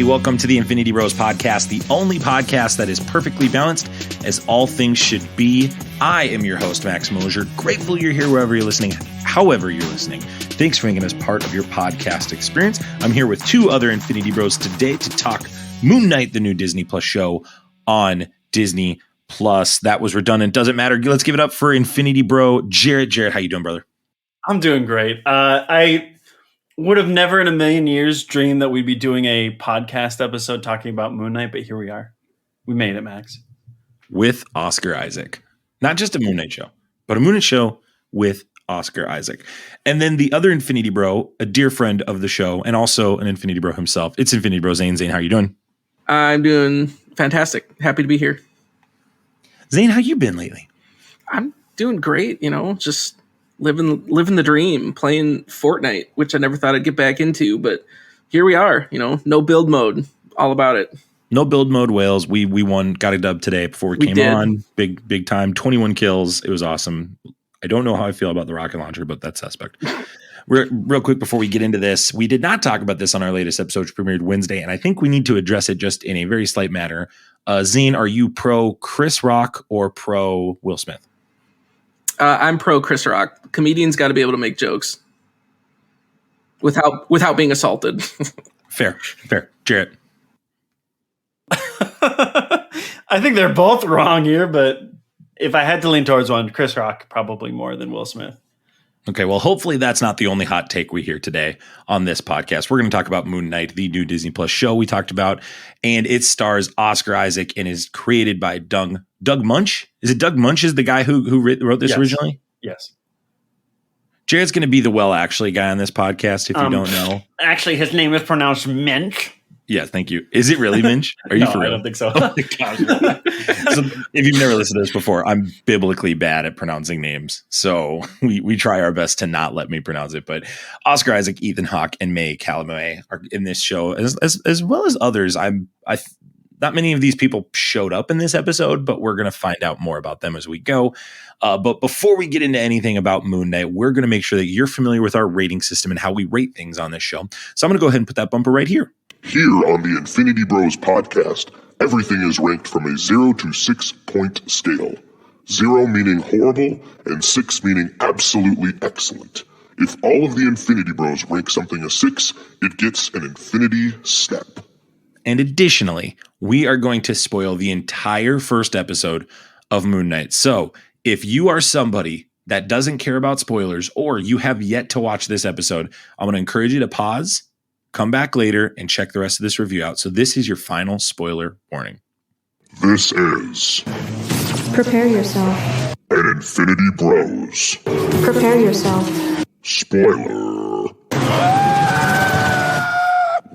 welcome to the Infinity Bros podcast, the only podcast that is perfectly balanced as all things should be. I am your host, Max Mosier. Grateful you're here wherever you're listening, however you're listening. Thanks for making us part of your podcast experience. I'm here with two other Infinity Bros today to talk Moon Knight, the new Disney Plus show on Disney Plus. That was redundant. Doesn't matter. Let's give it up for Infinity Bro Jarret. Jarret, how you doing, brother? I'm doing great. I would have never in a million years dreamed that we'd be doing a podcast episode talking about Moon Knight, but here we are. We made it, Max. With Oscar Isaac. Not just a Moon Knight show, but a Moon Knight show with Oscar Isaac. And then the other Infinity Bro, a dear friend of the show, and also an Infinity Bro himself. It's Infinity Bro Zayne. Zayne, how you doing? I'm doing fantastic. Happy to be here. Zayne, how you been lately? I'm doing great, just living the dream, playing Fortnite, which I never thought I'd get back into, but here we are, no build mode, all about it. No build mode whales. We won, got a dub today before we came on. Big time, 21 kills. It was awesome. I don't know how I feel about the rocket launcher, but that's suspect. Real quick before we get into this, we did not talk about this on our latest episode, which premiered Wednesday, and I think we need to address it just in a very slight manner. Zayne, are you pro Chris Rock or pro Will Smith? I'm pro Chris Rock. Comedians got to be able to make jokes without being assaulted. Fair. Jarret. I think they're both wrong here, but if I had to lean towards one, Chris Rock probably more than Will Smith. Okay, well, hopefully that's not the only hot take we hear today on this podcast. We're going to talk about Moon Knight, the new Disney Plus show we talked about, and it stars Oscar Isaac and is created by Doug Munch. Is it Doug Munch is the guy who wrote this originally? Yes. Jarret's going to be the actually guy on this podcast, if you don't know. Actually, his name is pronounced Mensch. Yeah, thank you. Is it really Minch? Are you for real? I don't think so. Oh my gosh. So if you've never listened to this before, I'm biblically bad at pronouncing names. So we try our best to not let me pronounce it. But Oscar Isaac, Ethan Hawke, and May Calamé are in this show, as well as others. Not many of these people showed up in this episode, but we're going to find out more about them as we go. But before we get into anything about Moon Knight, we're going to make sure that you're familiar with our rating system and how we rate things on this show. So I'm going to go ahead and put that bumper right here. Here on the Infinity Bros podcast, everything is ranked from a 0 to 6 point scale. 0 meaning horrible and 6 meaning absolutely excellent. If all of the Infinity Bros rank something a 6, it gets an infinity step. And additionally, we are going to spoil the entire first episode of Moon Knight. So if you are somebody that doesn't care about spoilers or you have yet to watch this episode, I'm going to encourage you to pause, come back later, and check the rest of this review out. So this is your final spoiler warning. This is... Prepare yourself. An Infinity Bros. Prepare yourself. Spoiler.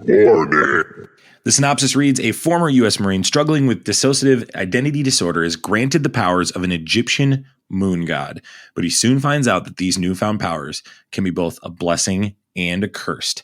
Warning. The synopsis reads, a former U.S. Marine struggling with dissociative identity disorder is granted the powers of an Egyptian moon god, but he soon finds out that these newfound powers can be both a blessing and a curse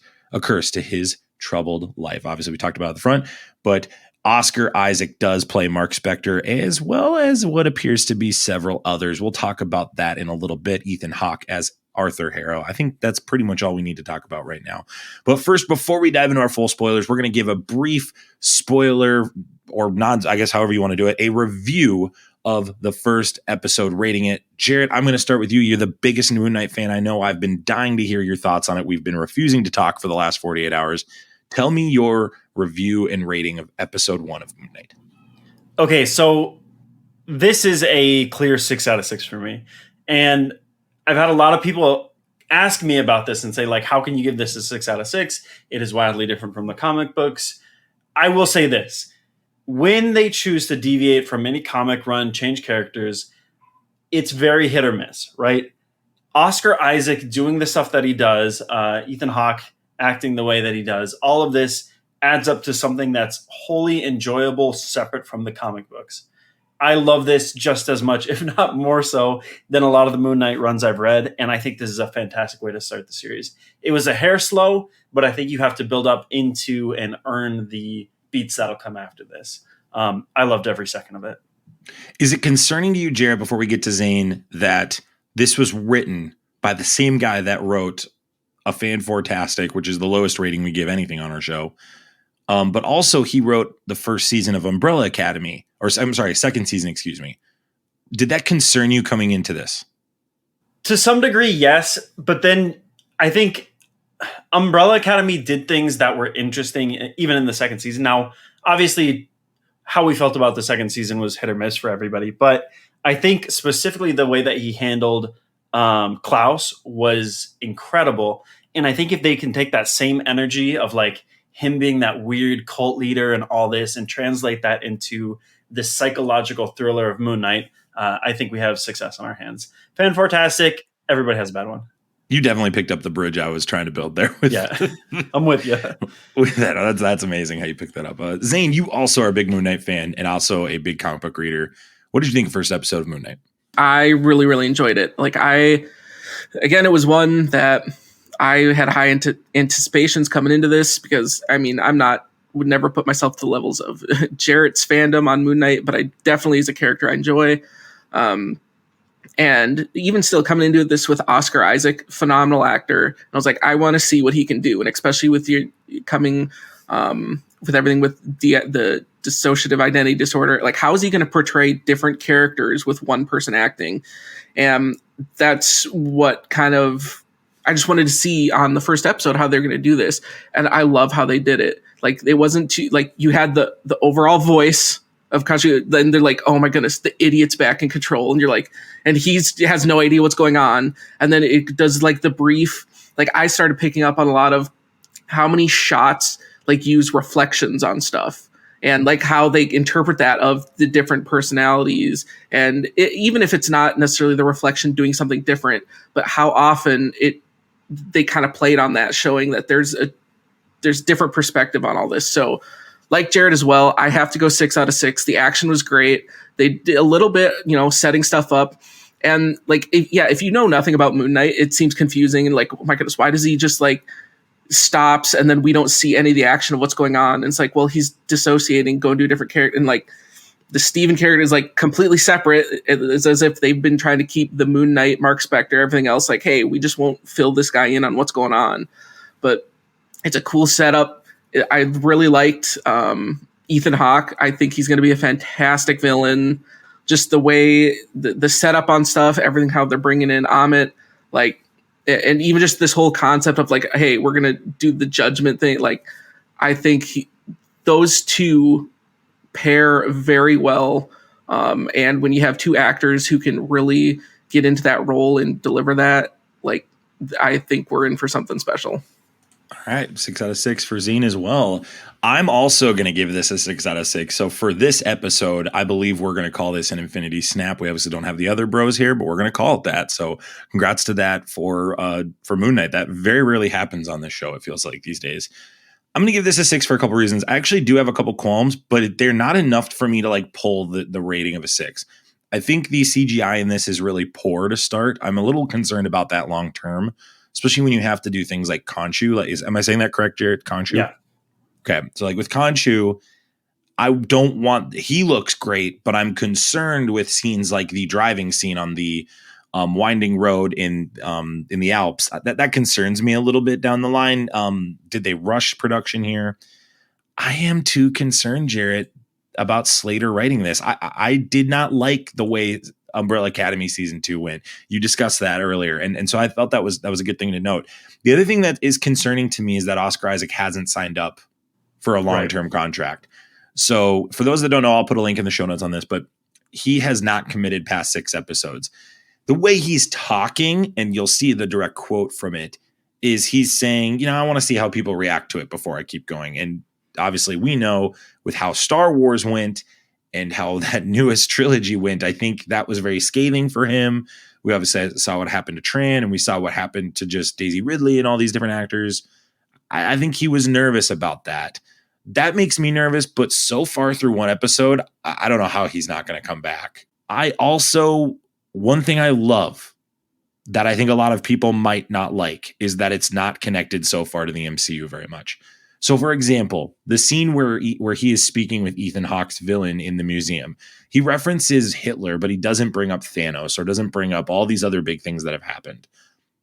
to his troubled life. Obviously, we talked about it at the front, but Oscar Isaac does play Mark Spector as well as what appears to be several others. We'll talk about that in a little bit. Ethan Hawke as Arthur Harrow. I think that's pretty much all we need to talk about right now. But first, before we dive into our full spoilers, we're going to give a brief spoiler or not, I guess, however you want to do it, a review of the first episode, rating it. Jarret, I'm going to start with you. You're the biggest Moon Knight fan I know. I've been dying to hear your thoughts on it. We've been refusing to talk for the last 48 hours. Tell me your review and rating of episode 1 of Moon Knight. Okay, so this is a clear 6 out of 6 for me. And I've had a lot of people ask me about this and say, like, how can you give this a 6 out of 6? It is wildly different from the comic books. I will say this. When they choose to deviate from any comic run, change characters, it's very hit or miss, right? Oscar Isaac doing the stuff that he does, Ethan Hawke acting the way that he does, all of this adds up to something that's wholly enjoyable, separate from the comic books. I love this just as much, if not more so, than a lot of the Moon Knight runs I've read, and I think this is a fantastic way to start the series. It was a hair slow, but I think you have to build up into and earn the beats that'll come after this. I loved every second of it. Is it concerning to you, Jarret, before we get to Zayne, that this was written by the same guy that wrote A Fan-Fortastic, which is the lowest rating we give anything on our show, But also he wrote the first season of Umbrella Academy, or I'm sorry, second season, excuse me. Did that concern you coming into this? To some degree, yes. But then I think Umbrella Academy did things that were interesting, even in the second season. Now, obviously, how we felt about the second season was hit or miss for everybody. But I think specifically the way that he handled Klaus was incredible. And I think if they can take that same energy of like him being that weird cult leader and all this and translate that into this psychological thriller of Moon Knight, I think we have success on our hands. Fantastic. Everybody has a bad one. You definitely picked up the bridge I was trying to build there. Yeah, I'm with you. With that, that's amazing how you picked that up. Zane, you also are a big Moon Knight fan and also a big comic book reader. What did you think of the first episode of Moon Knight? I really, really enjoyed it. Like again, it was one that I had high anticipations coming into this because I mean, would never put myself to the levels of Jarret's fandom on Moon Knight, but I definitely is a character I enjoy. And even still coming into this with Oscar Isaac, phenomenal actor. And I was like, I want to see what he can do. And especially with your coming with everything with the dissociative identity disorder, like how is he going to portray different characters with one person acting? And that's what kind of I just wanted to see on the first episode how they're going to do this. And I love how they did it. Like it wasn't too like you had the overall voice of Kashi, then they're like, oh my goodness, the idiot's back in control. And you're like, and he has no idea what's going on. And then it does like the brief, like I started picking up on a lot of how many shots like use reflections on stuff and like how they interpret that of the different personalities. And even if it's not necessarily the reflection doing something different, but how often they kind of played on that, showing that there's different perspective on all this. So like Jarret as well, I have to go 6 out of 6. The action was great. They did a little bit, setting stuff up. And like, if you know nothing about Moon Knight, it seems confusing. And like, oh my goodness, why does he just like stops and then we don't see any of the action of what's going on? And it's like, well, he's dissociating, going to a different character. And like the Steven character is like completely separate. It's as if they've been trying to keep the Moon Knight, Mark Spector, everything else like, hey, we just won't fill this guy in on what's going on. But it's a cool setup. I really liked Ethan Hawke. I think he's going to be a fantastic villain. Just the way the setup on stuff, everything, how they're bringing in Amit, like, and even just this whole concept of like, hey, we're going to do the judgment thing. Like, I think those two pair very well. And when you have two actors who can really get into that role and deliver that, like, I think we're in for something special. All right, 6 out of 6 for Zayne as well. I'm also going to give this a 6 out of 6. So for this episode, I believe we're going to call this an Infinity Snap. We obviously don't have the other bros here, but we're going to call it that. So congrats to that for Moon Knight. That very rarely happens on this show, it feels like these days. I'm going to give this a 6 for a couple reasons. I actually do have a couple qualms, but they're not enough for me to like pull the rating of a 6. I think the CGI in this is really poor to start. I'm a little concerned about that long term, especially when you have to do things like Khonshu. Like, am I saying that correct, Jarret? Khonshu? Yeah. Okay. So like with Khonshu, I don't want, he looks great, but I'm concerned with scenes like the driving scene on the winding road in the Alps. That concerns me a little bit down the line. Did they rush production here? I am too concerned, Jarret, about Slater writing this. I did not like the way Umbrella Academy season 2 went. You discussed that earlier. And so I felt that was a good thing to note. The other thing that is concerning to me is that Oscar Isaac hasn't signed up for a long-term contract. So for those that don't know, I'll put a link in the show notes on this, but he has not committed past 6 episodes. The way he's talking, and you'll see the direct quote from it, is he's saying, I want to see how people react to it before I keep going. And obviously we know with how Star Wars went and how that newest trilogy went, I think that was very scathing for him. We obviously saw what happened to Tran, and we saw what happened to just Daisy Ridley and all these different actors. I think he was nervous about that. That makes me nervous, but so far through one episode, I don't know how he's not going to come back. One thing I love that I think a lot of people might not like is that it's not connected so far to the MCU very much. So, for example, the scene where he is speaking with Ethan Hawke's villain in the museum, he references Hitler, but he doesn't bring up Thanos or doesn't bring up all these other big things that have happened.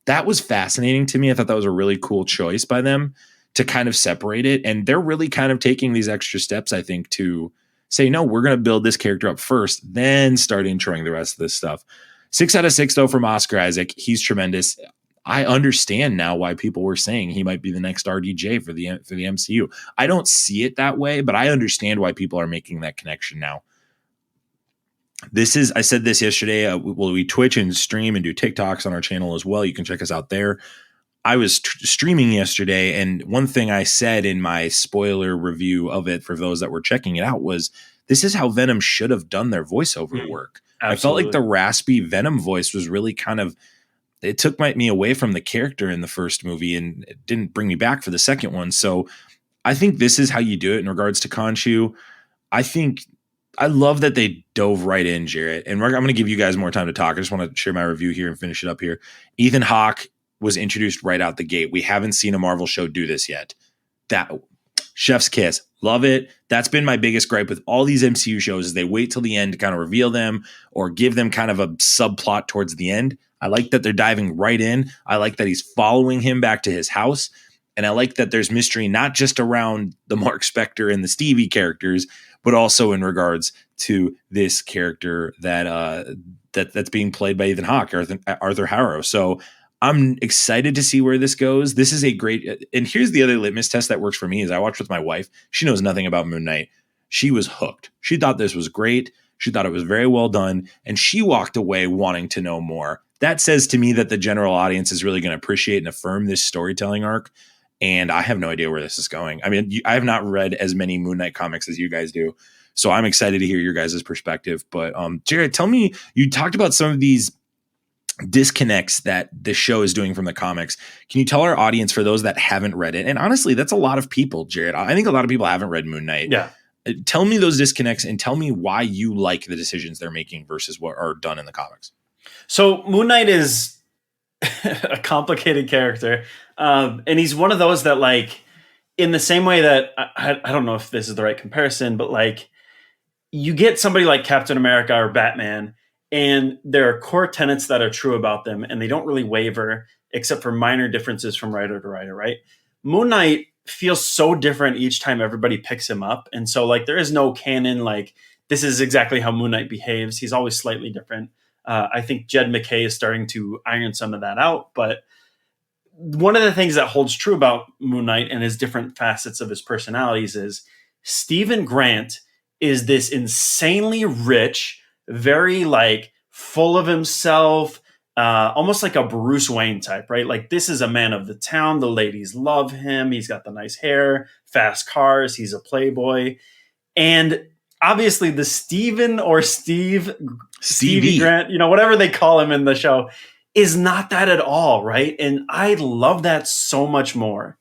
That was fascinating to me. I thought that was a really cool choice by them to kind of separate it. And they're really kind of taking these extra steps, I think, to say, no, we're going to build this character up first, then start introing the rest of this stuff. 6 out of 6, though, from Oscar Isaac. He's tremendous. I understand now why people were saying he might be the next RDJ for the MCU. I don't see it that way, but I understand why people are making that connection now. I said this yesterday. We Twitch and stream and do TikToks on our channel as well. You can check us out there. I was streaming yesterday, and one thing I said in my spoiler review of it for those that were checking it out was, this is how Venom should have done their voiceover work. Absolutely. I felt like the raspy Venom voice was really kind of, it took me away from the character in the first movie, and it didn't bring me back for the second one. So I think this is how you do it in regards to Khonshu. I love that they dove right in, Jarrett. And I'm going to give you guys more time to talk. I just want to share my review here and finish it up here. Ethan Hawke was introduced right out the gate. We haven't seen a Marvel show do this yet. That chef's kiss. Love it. That's been my biggest gripe with all these MCU shows, is they wait till the end to kind of reveal them or give them kind of a subplot towards the end. I like that they're diving right in. I like that he's following him back to his house. And I like that there's mystery not just around the Mark Spector and the Stevie characters, but also in regards to this character that's being played by Ethan Hawke, Arthur Harrow. So I'm excited to see where this goes. This is a great, and here's the other litmus test that works for me is I watched with my wife. She knows nothing about Moon Knight. She was hooked. She thought this was great. She thought it was very well done, and she walked away wanting to know more. That says to me that the general audience is really going to appreciate and affirm this storytelling arc. And I have no idea where this is going. I mean, I have not read as many Moon Knight comics as you guys do, so I'm excited to hear your guys' perspective. But Jarrett, tell me, you talked about some of these disconnects that the show is doing from the comics. Can you tell our audience, for those that haven't read it, and honestly, that's a lot of people, Jarrett. I think a lot of people haven't read Moon Knight. Yeah. Tell me those disconnects and tell me why you like the decisions they're making versus what are done in the comics. So Moon Knight is a complicated character. And he's one of those that, like, in the same way that I don't know if this is the right comparison, but like you get somebody like Captain America or Batman, and there are core tenets that are true about them, and they don't really waver except for minor differences from writer to writer, right? Moon Knight feels so different each time everybody picks him up. And so, like, there is no canon, like, this is exactly how Moon Knight behaves. He's always slightly different. I think Jed McKay is starting to iron some of that out. But one of the things that holds true about Moon Knight and his different facets of his personalities is Stephen Grant is this insanely rich, very, like, full of himself, almost like a Bruce Wayne type, right? Like, this is a man of the town. The ladies love him. He's got the nice hair, fast cars. He's a playboy. And obviously the Stevie Grant, whatever they call him in the show, is not that at all, right? And I love that so much more.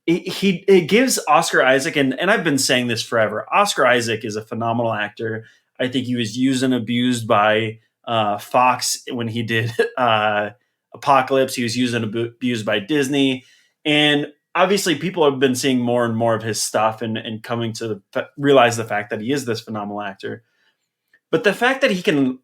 It gives Oscar Isaac, and I've been saying this forever, Oscar Isaac is a phenomenal actor. I think he was used and abused by Fox when he did Apocalypse. He was used and abused by Disney. And obviously people have been seeing more and more of his stuff and coming to realize the fact that he is this phenomenal actor. But the fact that he can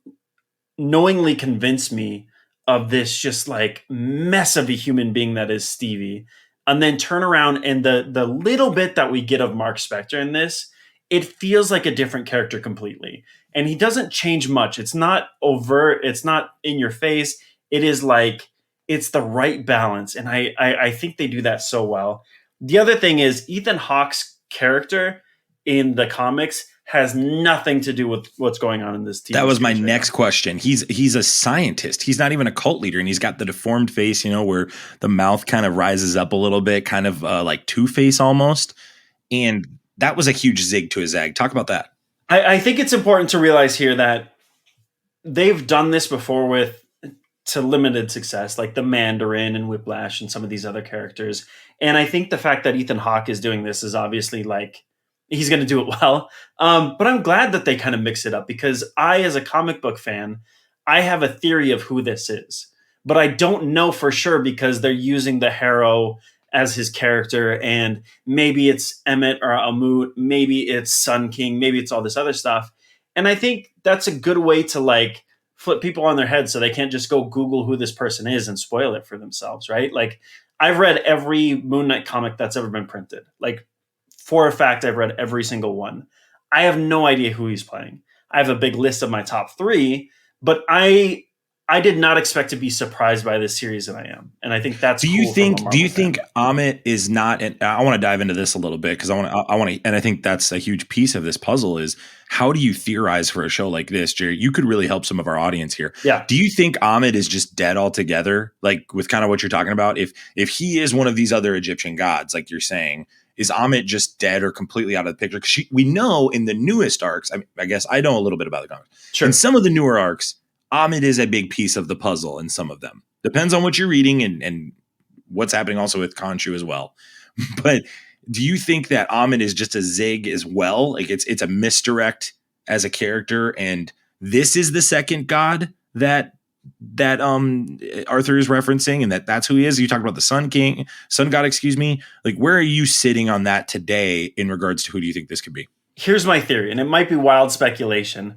knowingly convince me of this just like mess of a human being that is Stevie, and then turn around and the little bit that we get of Mark Spector in this, it feels like a different character completely. And he doesn't change much. It's not overt. It's not in your face. It is like, it's the right balance. And I think they do that so well. The other thing is Ethan Hawke's character in the comics has nothing to do with what's going on in this TV. That was my next question. He's a scientist. He's not even a cult leader, and he's got the deformed face, where the mouth kind of rises up a little bit, kind of like Two-Face almost. And that was a huge zig to a zag. Talk about that. I think it's important to realize here that they've done this before to limited success, like the Mandarin and Whiplash and some of these other characters. And I think the fact that Ethan Hawke is doing this is obviously like, he's going to do it well. But I'm glad that they kind of mix it up, because I, as a comic book fan, I have a theory of who this is, but I don't know for sure because they're using the Harrow as his character, and maybe it's Emmett or Amut, maybe it's Sun King, maybe it's all this other stuff. And I think that's a good way to like flip people on their heads so they can't just go Google who this person is and spoil it for themselves, right? Like, I've read every Moon Knight comic that's ever been printed. Like, for a fact, I've read every single one. I have no idea who he's playing. I have a big list of my top 3, but I did not expect to be surprised by this series, and I am. And I think that's Do you cool think? from a Do you Marvel fan. think Amit is not? And I want to dive into this a little bit because I want to, and I think that's a huge piece of this puzzle. Is how do you theorize for a show like this, Jerry? You could really help some of our audience here. Yeah. Do you think Amit is just dead altogether? Like with kind of what you're talking about, if he is one of these other Egyptian gods, like you're saying, is Amit just dead or completely out of the picture? Because we know in the newest arcs, I guess I know a little bit about the comics. Sure. In some of the newer arcs, Amit is a big piece of the puzzle in some of them. Depends on what you're reading and what's happening also with Khonshu as well. But do you think that Amit is just a zig as well? Like it's a misdirect as a character, and this is the second god that Arthur is referencing, and that's who he is? You talked about the Sun God, excuse me. Like, where are you sitting on that today in regards to who do you think this could be? Here's my theory, and it might be wild speculation.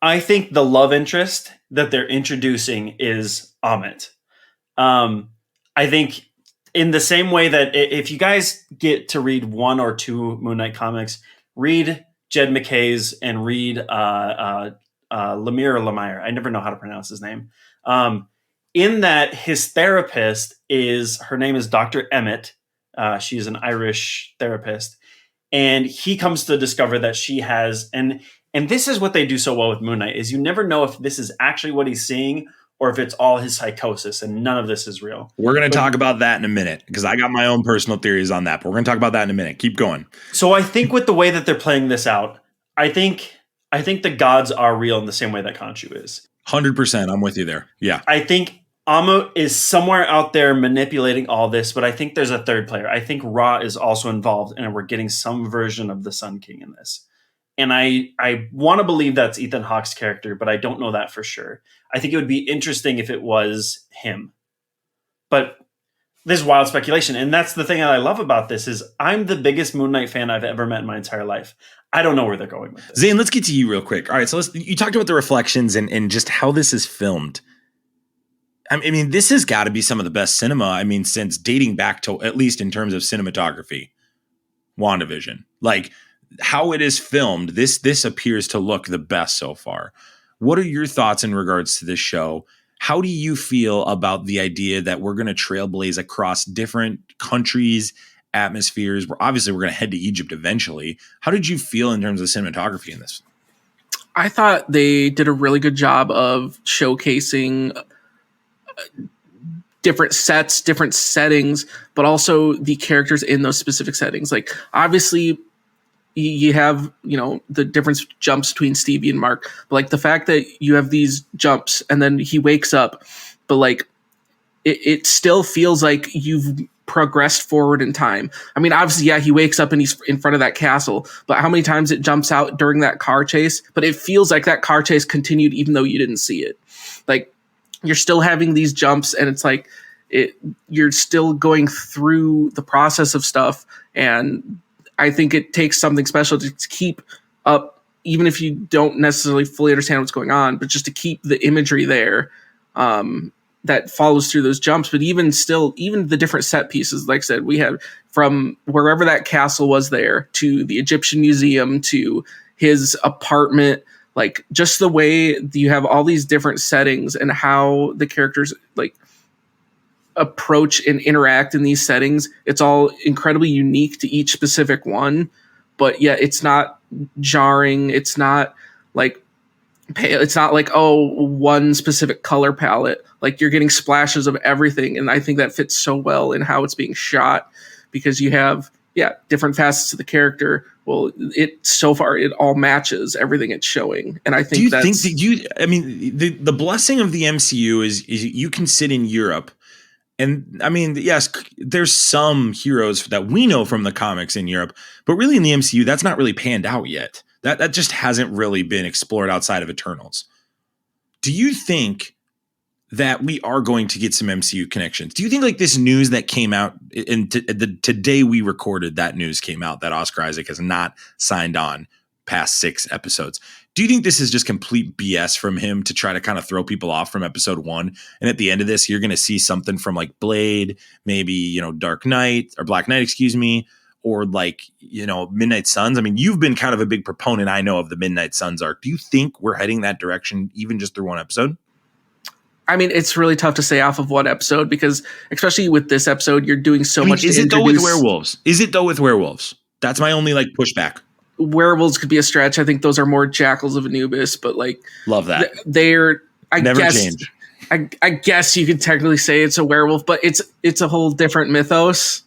I think the love interest that they're introducing is Amit. I think in the same way that if you guys get to read 1 or 2 Moon Knight comics, read Jed McKay's and read Lemire. I never know how to pronounce his name. In that, his therapist her name is Dr. Emmett. She's an Irish therapist. And he comes to discover that she has, and this is what they do so well with Moon Knight, is you never know if this is actually what he's seeing or if it's all his psychosis and none of this is real. We're going to talk about that in a minute because I got my own personal theories on that, but we're going to talk about that in a minute. Keep going. So I think with the way that they're playing this out, I think the gods are real in the same way that Khonshu is. 100%. I'm with you there. Yeah. I think Amut is somewhere out there manipulating all this, but I think there's a third player. I think Ra is also involved, and we're getting some version of the Sun King in this. And I want to believe that's Ethan Hawke's character, but I don't know that for sure. I think it would be interesting if it was him. But this is wild speculation. And that's the thing that I love about this is I'm the biggest Moon Knight fan I've ever met in my entire life. I don't know where they're going with this. Zayne, let's get to you real quick. All right, so you talked about the reflections and just how this is filmed. I mean, this has got to be some of the best cinema, I mean, since dating back to, at least in terms of cinematography, WandaVision. Like, how it is filmed, this appears to look the best so far. What are your thoughts in regards to this show? How do you feel about the idea that we're going to trailblaze across different countries, atmospheres? Obviously, we're going to head to Egypt eventually. How did you feel in terms of cinematography in this? I thought they did a really good job of showcasing different sets, different settings, but also the characters in those specific settings. Like, obviously, you have, the difference jumps between Stevie and Mark, but like the fact that you have these jumps and then he wakes up, but like it still feels like you've progressed forward in time. I mean, obviously, yeah, he wakes up and he's in front of that castle, but how many times it jumps out during that car chase? But it feels like that car chase continued even though you didn't see it. Like, you're still having these jumps and it's like you're still going through the process of stuff. And I think it takes something special to keep up, even if you don't necessarily fully understand what's going on, but just to keep the imagery there that follows through those jumps. But even still, even the different set pieces, like I said, we have from wherever that castle was there to the Egyptian museum to his apartment, like just the way you have all these different settings and how the characters like approach and interact in these settings. It's all incredibly unique to each specific one, but yet it's not jarring. It's not like one specific color palette. Like, you're getting splashes of everything. And I think that fits so well in how it's being shot because you have, different facets of the character. Well, so far it all matches everything it's showing. And I think the blessing of the MCU is you can sit in Europe. And I mean, yes, there's some heroes that we know from the comics in Europe, but really in the MCU, that's not really panned out yet. That just hasn't really been explored outside of Eternals. Do you think that we are going to get some MCU connections? Do you think like this news that came out and today we recorded that news came out that Oscar Isaac has not signed on past 6 episodes. Do you think this is just complete BS from him to try to kind of throw people off from episode 1? And at the end of this, you're going to see something from like Blade, maybe, you know, Dark Knight or Black Knight, excuse me, or like, you know, Midnight Suns. I mean, you've been kind of a big proponent, I know, of the Midnight Suns arc. Do you think we're heading that direction even just through one episode? I mean, it's really tough to say off of one episode because, especially with this episode, you're doing so much. Is it though with werewolves? Is it though with werewolves? That's my only like pushback. Werewolves could be a stretch. I think those are more jackals of Anubis, but like, love that. They're never change. I guess you could technically say it's a werewolf, but it's a whole different mythos.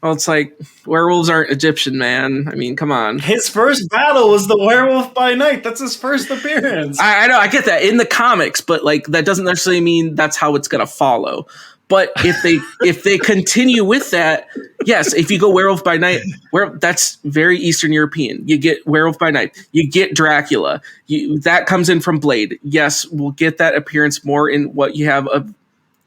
Well, it's like werewolves aren't Egyptian, man. I mean, come on. His first battle was the werewolf by night. That's his first appearance. I know, I get that in the comics, but like that doesn't necessarily mean that's how it's gonna follow. But if they continue with that, yes, if you go werewolf by night, that's very Eastern European. You get werewolf by night. You get Dracula. That comes in from Blade. Yes, we'll get that appearance more in what you have of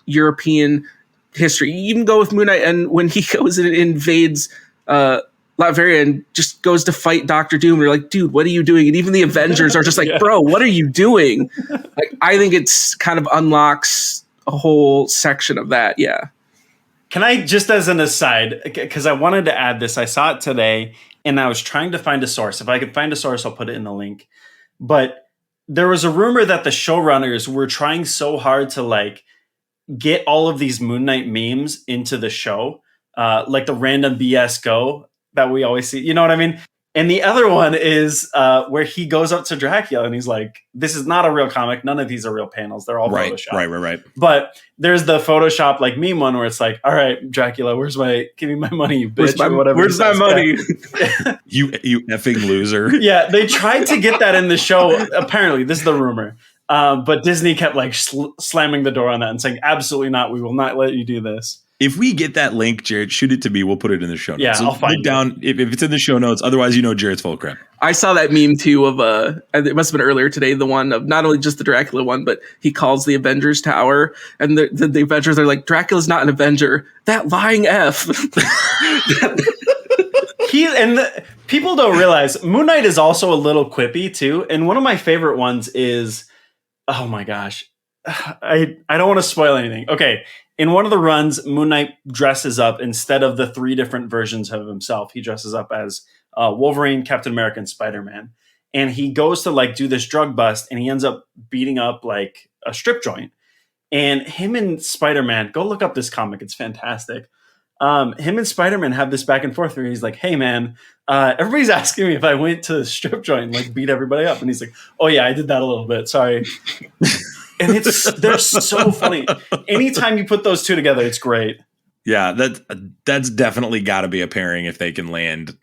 European history. You even go with Moon Knight, and when he goes and invades Latveria and just goes to fight Doctor Doom, you're like, dude, what are you doing? And even the Avengers are just like, bro, what are you doing? Like, I think it's kind of unlocks a whole section of that. Yeah. Can I just as an aside, because I wanted to add this, I saw it today and I was trying to find a source. If I could find a source, I'll put it in the link. But there was a rumor that the showrunners were trying so hard to like get all of these Moon Knight memes into the show, like the random BS go that we always see. You know what I mean? And the other one is where he goes up to Dracula and he's like, this is not a real comic. None of these are real panels. They're all Photoshop. Right. But there's the Photoshop like meme one where it's like, all right, Dracula, give me my money, you bitch. Where's my money? you effing loser. Yeah, they tried to get that in the show. Apparently, this is the rumor. But Disney kept like slamming the door on that and saying, absolutely not. We will not let you do this. If we get that link, Jarret, shoot it to me. We'll put it in the show notes. Yeah, so I'll find it down if it's in the show notes. Otherwise, you know Jarrett's full of crap. I saw that meme too of it must have been earlier today, the one of not only just the Dracula one, but he calls the Avengers Tower, and the Avengers are like, Dracula's not an Avenger. That lying F. People don't realize Moon Knight is also a little quippy too. And one of my favorite ones is, oh my gosh, I don't want to spoil anything. Okay. In one of the runs, Moon Knight dresses up instead of the 3 different versions of himself. He dresses up as Wolverine, Captain America, and Spider-Man. And he goes to like do this drug bust and he ends up beating up like a strip joint. And him and Spider-Man, go look up this comic. It's fantastic. Him and Spider-Man have this back and forth where he's like, hey man, everybody's asking me if I went to the strip joint and like beat everybody up. And he's like, oh yeah, I did that a little bit. Sorry. And they're so funny. Anytime you put those two together, it's great. Yeah, that's definitely got to be a pairing if they can land,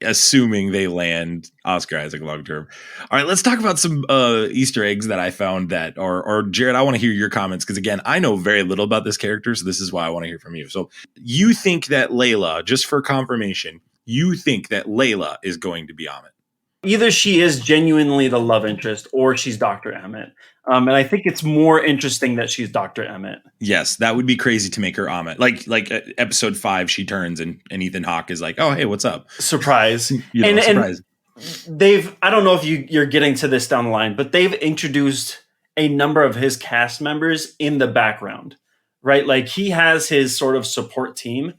assuming they land Oscar Isaac long term. All right, let's talk about some Easter eggs that I found that, or Jarret, I want to hear your comments because again, I know very little about this character, so this is why I want to hear from you. So you think that Layla, just for confirmation, you think that Layla is going to be Amit? Either she is genuinely the love interest or she's Dr. Emmett. And I think it's more interesting that she's Dr. Emmett. Yes, that would be crazy to make her Amit. Like episode 5, she turns and Ethan Hawke is like, oh, hey, what's up? Surprise. Surprise. And I don't know if you're getting to this down the line, but they've introduced a number of his cast members in the background, right? Like he has his sort of support team.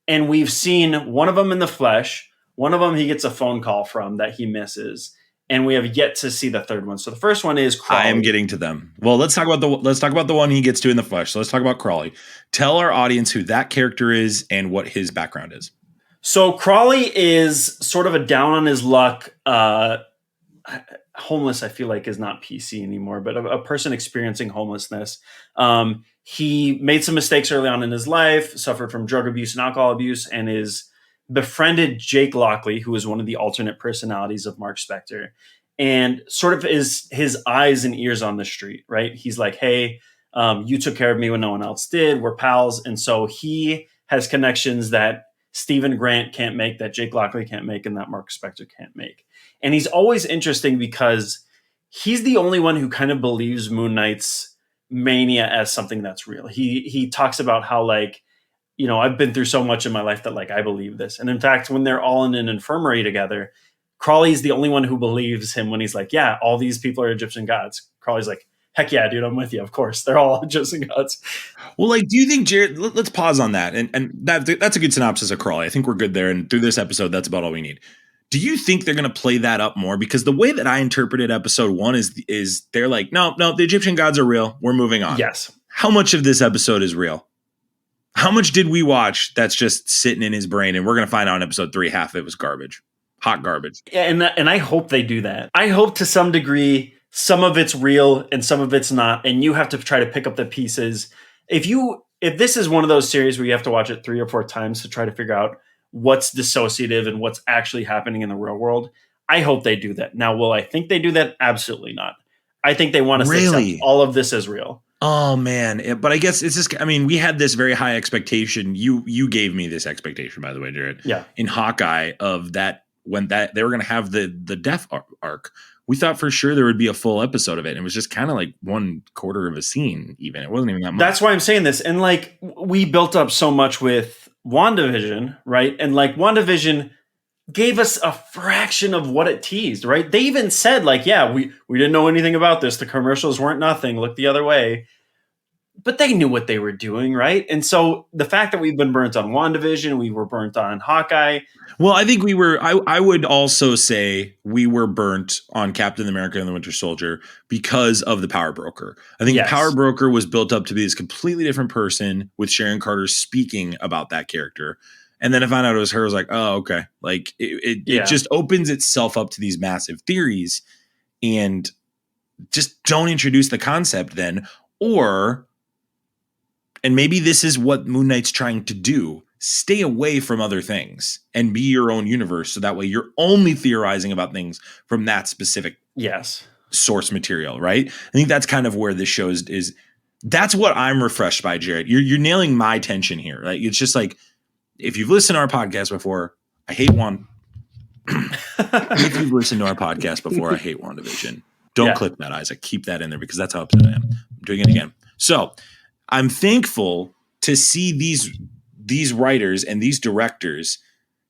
And we've seen one of them in the flesh. One of them he gets a phone call from that he misses, and we have yet to see the third one. So the first one is Crawley. I am getting to them. Well, let's talk about the one he gets to in the flesh. So let's talk about Crawley. Tell our audience who that character is and what his background is. So Crawley is sort of a down on his luck. Homeless, I feel like, is not PC anymore, but a person experiencing homelessness. He made some mistakes early on in his life, suffered from drug abuse and alcohol abuse, and befriended Jake Lockley, who is one of the alternate personalities of Mark Spector, and sort of is his eyes and ears on the street, right? He's like, hey, you took care of me when no one else did. We're pals. And so he has connections that Stephen Grant can't make, that Jake Lockley can't make, and that Mark Spector can't make. And he's always interesting because he's the only one who kind of believes Moon Knight's mania as something that's real. He talks about how like, I've been through so much in my life that like I believe this. And in fact, when they're all in an infirmary together, Crawley's the only one who believes him when he's like, yeah, all these people are Egyptian gods. Crawley's like, heck yeah, dude, I'm with you. Of course, they're all Egyptian gods. Well, like, do you think, Jarret, let's pause on that. And that's a good synopsis of Crawley. I think we're good there. And through this episode, that's about all we need. Do you think they're going to play that up more? Because the way that I interpreted episode 1 is they're like, no, the Egyptian gods are real. We're moving on. Yes. How much of this episode is real? How much did we watch that's just sitting in his brain? And we're going to find out in episode 3, half of it was garbage. Hot garbage. Yeah, and I hope they do that. I hope to some degree some of it's real and some of it's not, and you have to try to pick up the pieces. If this is one of those series where you have to watch it 3 or 4 times to try to figure out what's dissociative and what's actually happening in the real world, I hope they do that. Now, will I think they do that? Absolutely not. I think they want us to accept all of this as real. Oh man, but I guess it's just, I mean, we had this very high expectation. You gave me this expectation, by the way, Jarret. Yeah. In Hawkeye, of that when that they were going to have the death arc. We thought for sure there would be a full episode of it. And it was just kind of like 1/4 of a scene. Even it wasn't even that much. That's why I'm saying this. And like, we built up so much with WandaVision, right? And like, WandaVision gave us a fraction of what it teased, right? They even said like, yeah, we didn't know anything about this. The commercials weren't nothing. Look the other way. But they knew what they were doing, right? And so the fact that we've been burnt on WandaVision, we were burnt on Hawkeye. Well, I think we were, I would also say we were burnt on Captain America and the Winter Soldier because of the Power Broker. I think the Power Broker was built up to be this completely different person with Sharon Carter speaking about that character. And then I found out it was her. I was like, oh, okay. Like it just opens itself up to these massive theories, and just don't introduce the concept then. And maybe this is what Moon Knight's trying to do. Stay away from other things and be your own universe. So that way you're only theorizing about things from that specific source material, right? I think that's kind of where this show is. That's what I'm refreshed by, Jarret. You're nailing my tension here. Right? It's just like, if you've listened to our podcast before, I hate if you've listened to our podcast before, I hate WandaVision. Don't click that, Isaac. Keep that in there because that's how upset I am. I'm doing it again. So I'm thankful to see these writers and these directors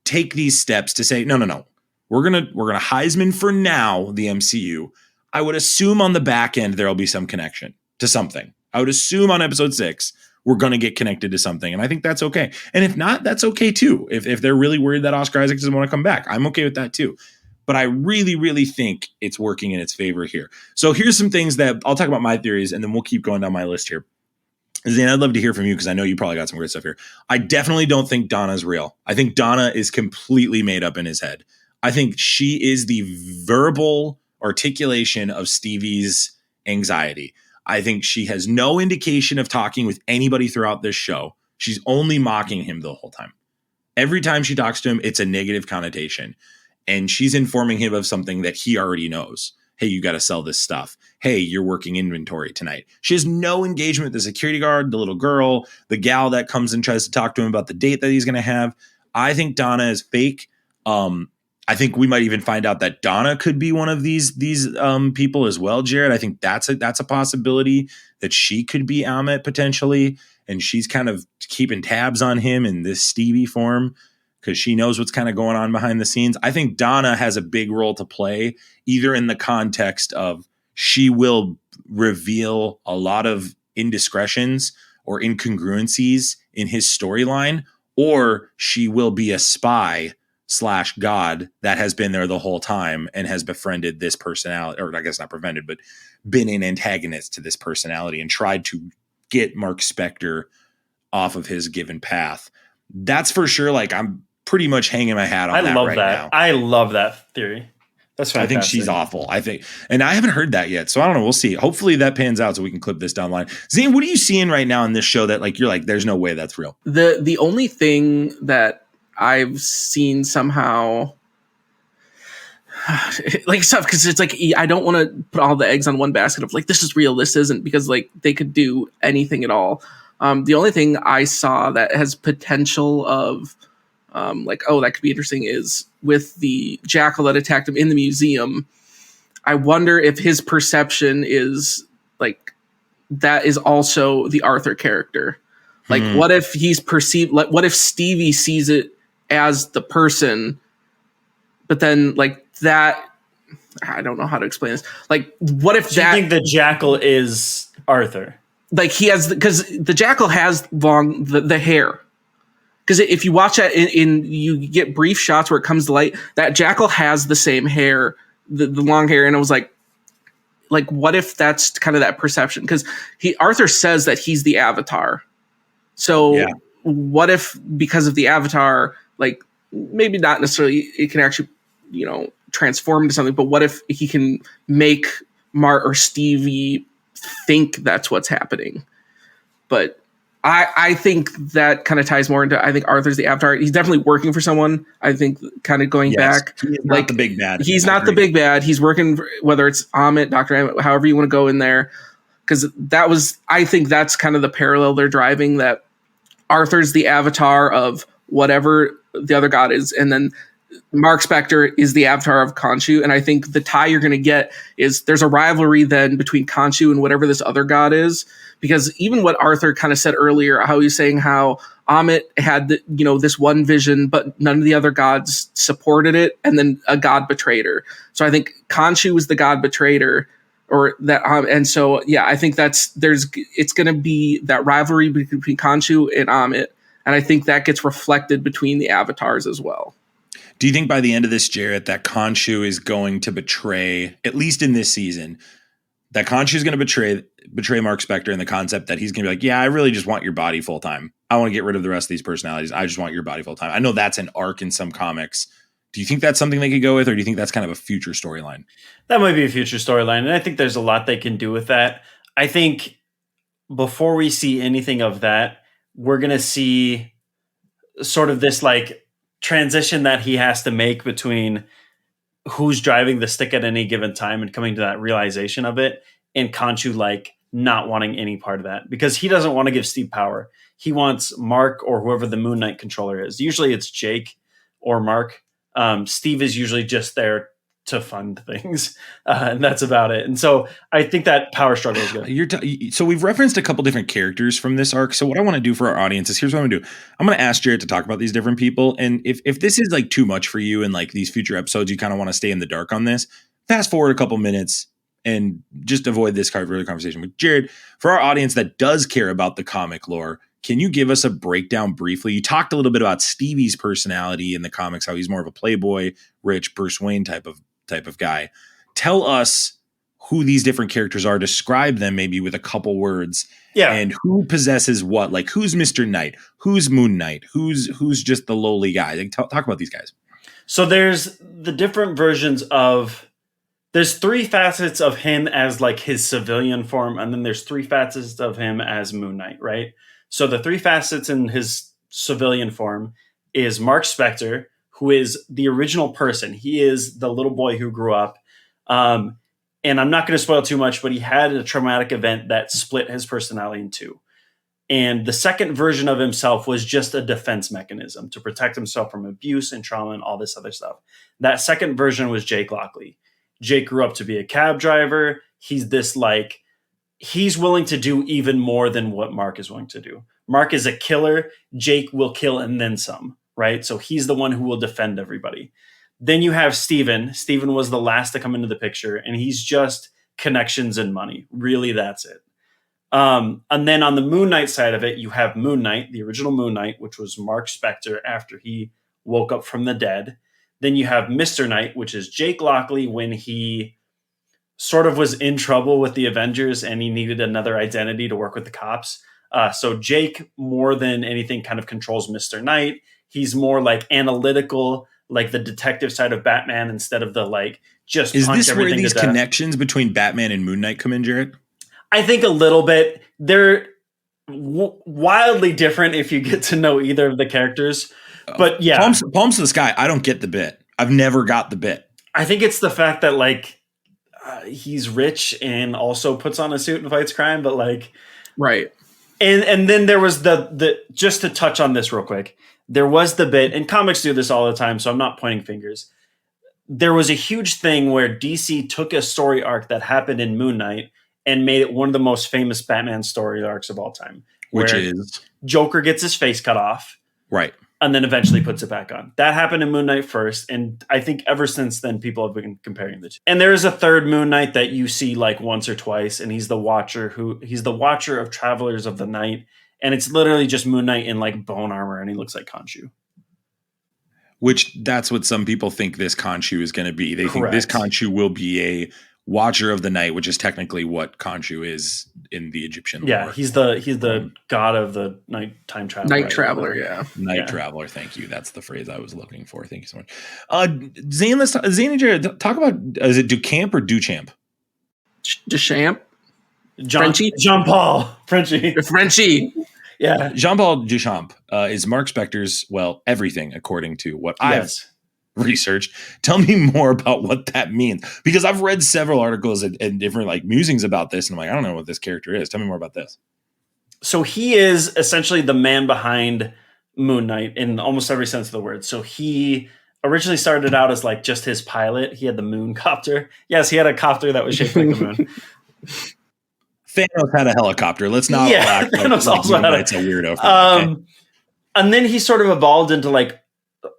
take these steps to say, no. We're gonna Heisman for now, the MCU. I would assume on the back end there'll be some connection to something. I would assume on episode 6 we're gonna get connected to something, and I think that's okay. And if not, that's okay too. If they're really worried that Oscar Isaac doesn't want to come back, I'm okay with that too. But I really, really think it's working in its favor here. So here's some things that I'll talk about my theories, and then we'll keep going down my list here. Zayne, I'd love to hear from you because I know you probably got some great stuff here. I definitely don't think Donna's real. I think Donna is completely made up in his head. I think she is the verbal articulation of Stevie's anxiety. I think she has no indication of talking with anybody throughout this show. She's only mocking him the whole time. Every time she talks to him, it's a negative connotation. And she's informing him of something that he already knows. Hey, you got to sell this stuff. Hey, you're working inventory tonight. She has no engagement with the security guard, the little girl, the gal that comes and tries to talk to him about the date that he's going to have. I think Donna is fake. I think we might even find out that Donna could be one of these people as well, Jarret. I think that's a possibility that she could be Amit potentially, and she's kind of keeping tabs on him in this Stevie form, because she knows what's kind of going on behind the scenes. I think Donna has a big role to play, either in the context of she will reveal a lot of indiscretions or incongruencies in his storyline, or she will be a spy / God that has been there the whole time and has befriended this personality, or I guess not befriended, but been an antagonist to this personality and tried to get Mark Spector off of his given path. That's for sure. Like, I'm pretty much hanging my hat on that right now. I love that theory. That's fantastic. I think she's awful. And I haven't heard that yet. So I don't know. We'll see. Hopefully that pans out so we can clip this down the line. Zayne, what are you seeing right now in this show that like, you're like, there's no way that's real? The only thing that I've seen somehow like stuff, because it's like, I don't want to put all the eggs on one basket of like, this is real, this isn't, because like they could do anything at all. The only thing I saw that has potential of like, oh, that could be interesting is with the jackal that attacked him in the museum. I wonder if his perception is like, that is also the Arthur character. Like, what if he's perceived, like, what if Stevie sees it as the person, but then like that, I don't know how to explain this. Like, what if Do you think the Jackal is Arthur? Like, he has, because the Jackal has the hair. Because if you watch that you get brief shots where it comes to light, that Jackal has the same hair, the long hair, and it was like, what if that's kind of that perception? Because Arthur says that he's the Avatar. So what if, because of the Avatar, like, maybe not necessarily it can actually, transform into something, but what if he can make Mart or Stevie think that's what's happening? But I think that kind of ties more into, I think Arthur's the Avatar. He's definitely working for someone. I think kind of going back. He is not the big bad. He's not the big bad. He's working for, whether it's Amit, Dr. Amit, however you want to go in there. Because I think that's kind of the parallel they're driving, that Arthur's the Avatar of whatever the other god is. And then Mark Spector is the Avatar of Khonshu. And I think the tie you're going to get is there's a rivalry then between Khonshu and whatever this other god is. Because even what Arthur kind of said earlier, how he's saying how Amit had this one vision, but none of the other gods supported it, and then a god betrayed her. So I think Khonshu was the god betrayed her, or that, and so I think it's going to be that rivalry between Khonshu and Amit, and I think that gets reflected between the avatars as well. Do you think by the end of this, Jarret, that Khonshu is going to betray, at least in this season, that Khonshu is going to betray Mark Spector, in the concept that he's going to be like, yeah, I really just want your body full time. I want to get rid of the rest of these personalities. I just want your body full time. I know that's an arc in some comics. Do you think that's something they could go with, or do you think that's kind of a future storyline? That might be a future storyline, and I think there's a lot they can do with that. I think before we see anything of that, we're going to see sort of this like transition that he has to make between who's driving the stick at any given time and coming to that realization of it, and Khonshu like not wanting any part of that, because he doesn't want to give Steve power. He wants Mark or whoever the Moon Knight controller is. Usually it's Jake or Mark. Steve is usually just there to fund things, and that's about it. And so I think that power struggle is good. So we've referenced a couple different characters from this arc. So what I want to do for our audience is, here's what I'm going to do. I'm going to ask Jarret to talk about these different people. And if this is like too much for you, and like these future episodes, you kind of want to stay in the dark on this, fast forward a couple minutes and just avoid this further conversation with Jarret. For our audience that does care about the comic lore, can you give us a breakdown briefly? You talked a little bit about Stevie's personality in the comics, how he's more of a playboy, rich Bruce Wayne type of guy. Tell us who these different characters are. Describe them maybe with a couple words. Yeah. And who possesses what? Like, who's Mr. Knight? Who's Moon Knight? Who's just the lowly guy? Like, talk about these guys. So there's the different versions of, there's three facets of him as like his civilian form, and then there's three facets of him as Moon Knight, right? So the three facets in his civilian form is Mark Spector, who is the original person. He is the little boy who grew up. And I'm not going to spoil too much, but he had a traumatic event that split his personality in two. And the second version of himself was just a defense mechanism to protect himself from abuse and trauma and all this other stuff. That second version was Jake Lockley. Jake grew up to be a cab driver. He's this like, he's willing to do even more than what Mark is willing to do. Mark is a killer. Jake will kill and then some, right? So he's the one who will defend everybody. Then you have Steven. Steven was the last to come into the picture, and he's just connections and money. Really, that's it. And then on the Moon Knight side of it, you have Moon Knight, the original Moon Knight, which was Mark Spector after he woke up from the dead. Then you have Mr. Knight, which is Jake Lockley when he sort of was in trouble with the Avengers and he needed another identity to work with the cops. So Jake, more than anything, kind of controls Mr. Knight. He's more like analytical, like the detective side of Batman, instead of the like just is punch this everything where these to death. connections between Batman and Moon Knight come in, Jarret? I think a little bit. They're wildly different if you get to know either of the characters. But yeah, palms to the sky. I don't get the bit. I've never got the bit. I think it's the fact that like he's rich and also puts on a suit and fights crime, but like right. And then there was the just to touch on this real quick. There was the bit, and comics do this all the time, so I'm not pointing fingers. There was a huge thing where DC took a story arc that happened in Moon Knight and made it one of the most famous Batman story arcs of all time. Which is? Joker gets his face cut off. Right. and then eventually puts it back on. That happened in Moon Knight first, and I think ever since then people have been comparing the two. And there is a third Moon Knight that you see like once or twice, and he's the Watcher of Travelers of the Night, and it's literally just Moon Knight in like bone armor, and he looks like Khonshu. Which that's what some people think this Khonshu is going to be. They think this Khonshu will be a Watcher of the Night, which is technically what Khonshu is in the Egyptian lore. Yeah, he's the god of the nighttime traveler. Night traveler, yeah. Night traveler, thank you. That's the phrase I was looking for. Thank you so much. Zayne, Zayne and Jarret, talk about, is it Duchamp or Duchamp? Duchamp? Frenchie? Jean-Paul. Frenchie. Yeah. Jean-Paul Duchamp is Mark Spector's, well, everything, according to what I've researched. Tell me more about what that means, because I've read several articles and different like musings about this, and I'm like, I don't know what this character is. Tell me more about this. So he is essentially the man behind Moon Knight in almost every sense of the word. So he originally started out as like just his pilot. He had the moon copter. Yes, he had a copter that was shaped like a moon. Thanos had a helicopter. Let's not act like Thanos also had it's a weirdo. Okay. And then he sort of evolved into like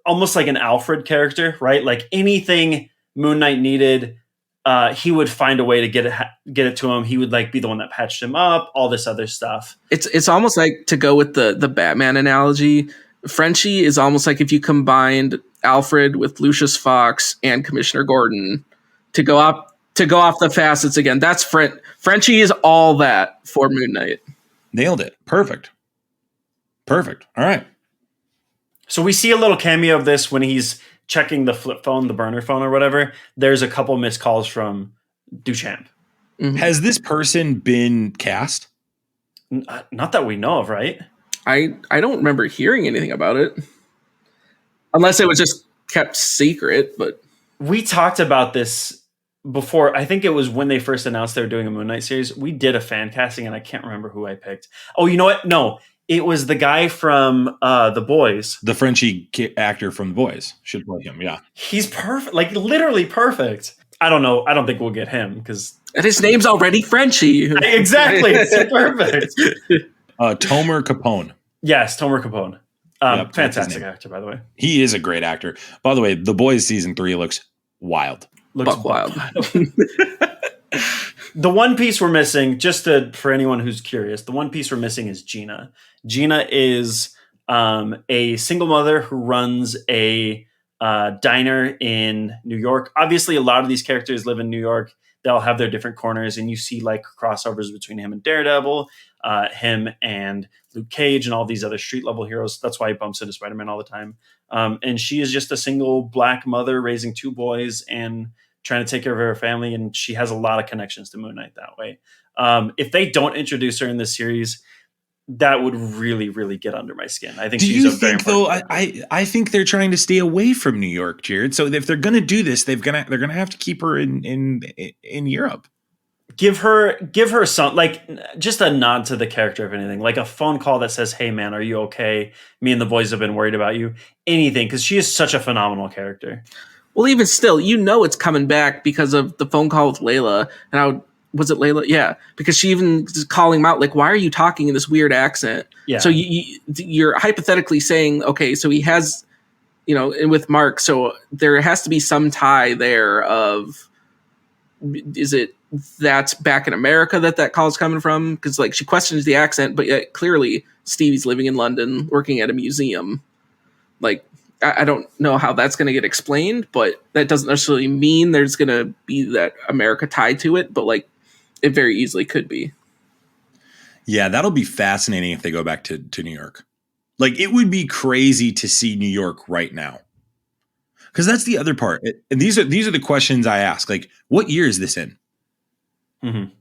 almost like an Alfred character, right? Like anything Moon Knight needed, he would find a way to get it to him. He would like be the one that patched him up, all this other stuff. It's almost like, to go with the Batman analogy, Frenchie is almost like if you combined Alfred with Lucius Fox and Commissioner Gordon to go off the facets again. That's Frenchie is all that for Moon Knight. Nailed it. Perfect. All right. So we see a little cameo of this when he's checking the flip phone, the burner phone or whatever. There's a couple missed calls from Duchamp. Mm-hmm. Has this person been cast? Not that we know of, right? I don't remember hearing anything about it. Unless it was just kept secret, but we talked about this before. I think it was when they first announced they were doing a Moon Knight series. We did a fan casting, and I can't remember who I picked. Oh, you know what? No, it was the guy from The Boys. The Frenchie actor from The Boys should play him. Yeah, he's perfect, like literally perfect. I don't know. I don't think we'll get him because his name's already Frenchie. Exactly, it's perfect. Tomer Capone. Yes, Tomer Capone. Fantastic actor, by the way. He is a great actor. By the way, The Boys season 3 looks wild. Looks wild. The one piece we're missing, for anyone who's curious, the one piece we're missing is Gina. Gina is a single mother who runs a diner in New York. Obviously, a lot of these characters live in New York. They'll have their different corners, and you see like crossovers between him and Daredevil, him and Luke Cage, and all these other street level heroes. That's why he bumps into Spider-Man all the time. And she is just a single black mother raising two boys and trying to take care of her family. And she has a lot of connections to Moon Knight that way. If they don't introduce her in this series, that would really, really get under my skin. I think. I think they're trying to stay away from New York, Jared. So if they're going to do this, they're going to have to keep her in Europe. Give her some, like, just a nod to the character, if anything, like a phone call that says, "Hey man, are you okay? Me and the boys have been worried about you." Anything, because she is such a phenomenal character. Well, even still, it's coming back because of the phone call with Layla. And was it Layla? Yeah, because she even is calling him out, like, why are you talking in this weird accent? Yeah. So you're hypothetically saying, okay, so he has, and with Mark, so there has to be some tie there of, is it that's back in America that call is coming from? Because like she questions the accent, but yet clearly Stevie's living in London, working at a museum. Like, I don't know how that's going to get explained, but that doesn't necessarily mean there's going to be that America tied to it. But like, it very easily could be. Yeah, that'll be fascinating if they go back to New York. Like, it would be crazy to see New York right now. Because that's the other part. And these are the questions I ask. Like, what year is this in? Mm-hmm.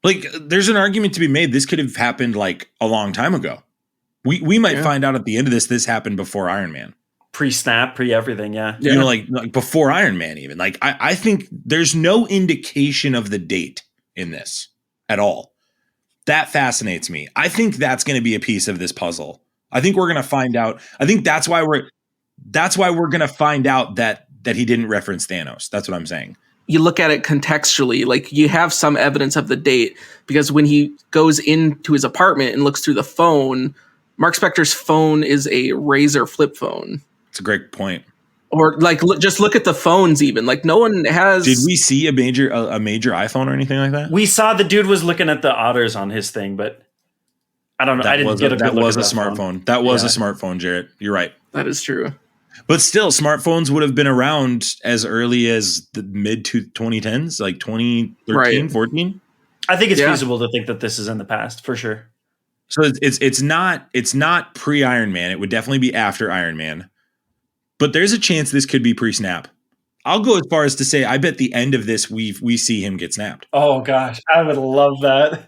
Like, there's an argument to be made. This could have happened like a long time ago. We might find out at the end of this happened before Iron Man. Pre-snap, pre-everything, yeah. Like before Iron Man even. Like, I think there's no indication of the date in this at all. That fascinates me. I think that's going to be a piece of this puzzle. I think we're going to find out. I think that's why we're going to find out that he didn't reference Thanos. That's what I'm saying. You look at it contextually, like you have some evidence of the date because when he goes into his apartment and looks through the phone, Mark Spector's phone is a Razor flip phone. It's a great point. Or like, just look at the phones. Even like, no one has. Did we see a major iPhone or anything like that? We saw the dude was looking at the otters on his thing, but I don't know. I didn't get a good look at that smartphone. phone. That was a smartphone, Jarret. You're right. That is true. But still, smartphones would have been around as early as the mid 2010s, like 2013, 14. I think it's feasible to think that this is in the past for sure. So it's not pre Iron Man. It would definitely be after Iron Man. But there's a chance this could be pre-snap. I'll go as far as to say I bet the end of this we see him get snapped. Oh gosh, I would love that.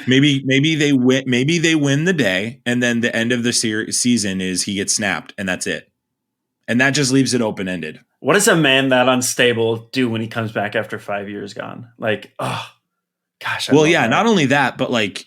maybe they win the day, and then the end of the season is he gets snapped, and that's it. And that just leaves it open-ended. What does a man that unstable do when he comes back after 5 years gone? Like, oh gosh. Well, yeah, not only that, but like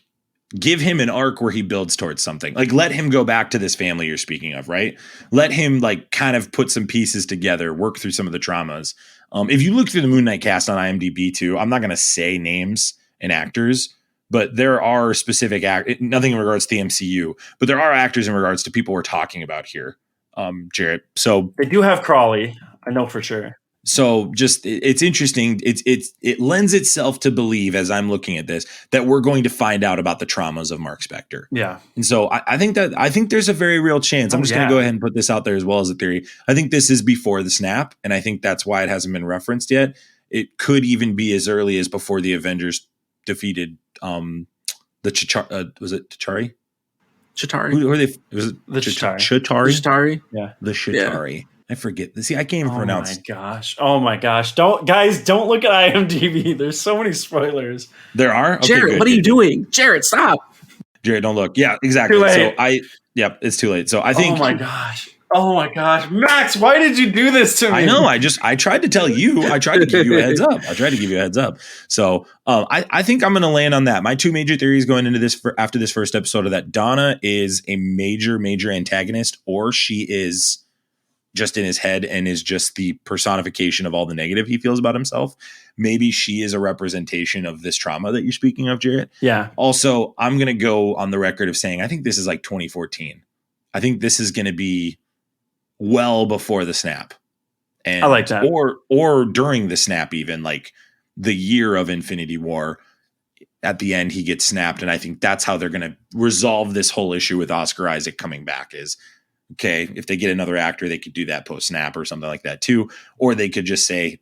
give him an arc where he builds towards something. Like let him go back to this family you're speaking of, right? Let him like kind of put some pieces together, work through some of the traumas. If you look through the Moon Knight cast on IMDb too, I'm not going to say names and actors, but there are specific nothing in regards to the MCU, but there are actors in regards to people we're talking about here, Jarret. So they do have Crawley. I know for sure. So just it's interesting. It lends itself to believe as I'm looking at this that we're going to find out about the traumas of Mark Spector. Yeah. And so I think there's a very real chance. I'm just going to go ahead and put this out there as well as a theory. I think this is before the snap. And I think that's why it hasn't been referenced yet. It could even be as early as before the Avengers defeated the was it Chitauri? Chitauri. Who are they? Was it the Chitauri? Chitauri. Yeah. The Chitauri. Yeah. I forget. See, I can't even pronounce. Oh my gosh! Don't look at IMDb. There's so many spoilers. There are. Okay, Jarret, good. What are you doing, Jarret? Stop. Jarret, don't look. Yeah, exactly. So it's too late. So I think. Oh my gosh, Max! Why did you do this to me? I know. I tried to tell you. I tried to give you a heads up. So I think I'm going to land on that. My two major theories going into this after this first episode are that Donna is a major antagonist, or she is just in his head and is just the personification of all the negative he feels about himself. Maybe she is a representation of this trauma that you're speaking of, Jarret. Yeah. Also, I'm going to go on the record of saying, I think this is like 2014. I think this is going to be well before the snap. And I like that. Or during the snap, even like the year of Infinity War. At the end, he gets snapped. And I think that's how they're going to resolve this whole issue with Oscar Isaac coming back is, okay, if they get another actor, they could do that post-snap or something like that too. Or they could just say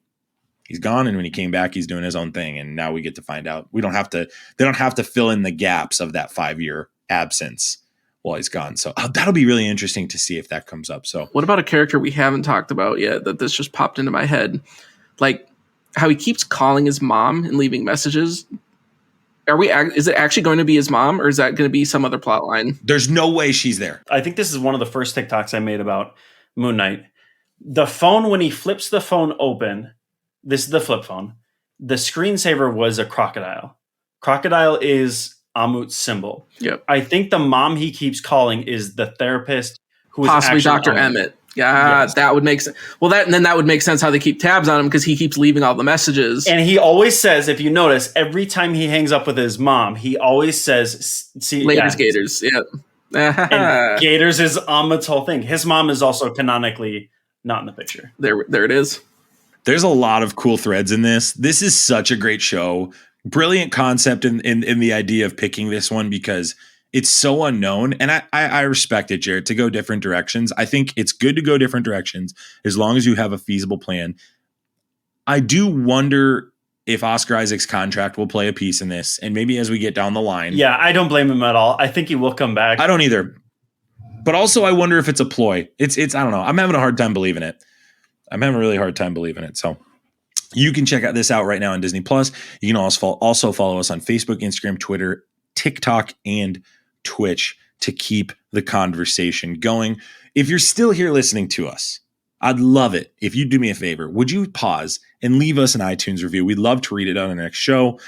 he's gone, and when he came back, he's doing his own thing. And now we get to find out. They don't have to fill in the gaps of that 5-year absence while he's gone. So that'll be really interesting to see if that comes up. So what about a character we haven't talked about yet that this just popped into my head? Like how he keeps calling his mom and leaving messages. Is it actually going to be his mom, or is that going to be some other plot line? There's no way she's there. I think this is one of the first TikToks I made about Moon Knight. The phone, when he flips the phone open, this is the flip phone. The screensaver was a crocodile. Crocodile is Amut's symbol. Yep. I think the mom he keeps calling is the therapist who is possibly Dr. Emmett. Emmett. Yeah, yes. That would make sense. Well, that would make sense how they keep tabs on him because he keeps leaving all the messages. And he always says, if you notice, every time he hangs up with his mom, he always says, "See, Laters, Gators." Yep. And Gators is Amit's whole thing. His mom is also canonically not in the picture. There it is. There's a lot of cool threads in this. This is such a great show. Brilliant concept in the idea of picking this one because it's so unknown. And I respect it, Jarret, to go different directions. I think it's good to go different directions as long as you have a feasible plan. I do wonder if Oscar Isaac's contract will play a piece in this. And maybe as we get down the line. Yeah, I don't blame him at all. I think he will come back. I don't either. But also I wonder if it's a ploy. It's I don't know. I'm having a hard time believing it. I'm having a really hard time believing it. So you can check out this out right now on Disney Plus. You can also follow us on Facebook, Instagram, Twitter, TikTok, and Twitch to keep the conversation going. If you're still here listening to us, I'd love it if you'd do me a favor. Would you pause and leave us an iTunes review? We'd love to read it on the next show.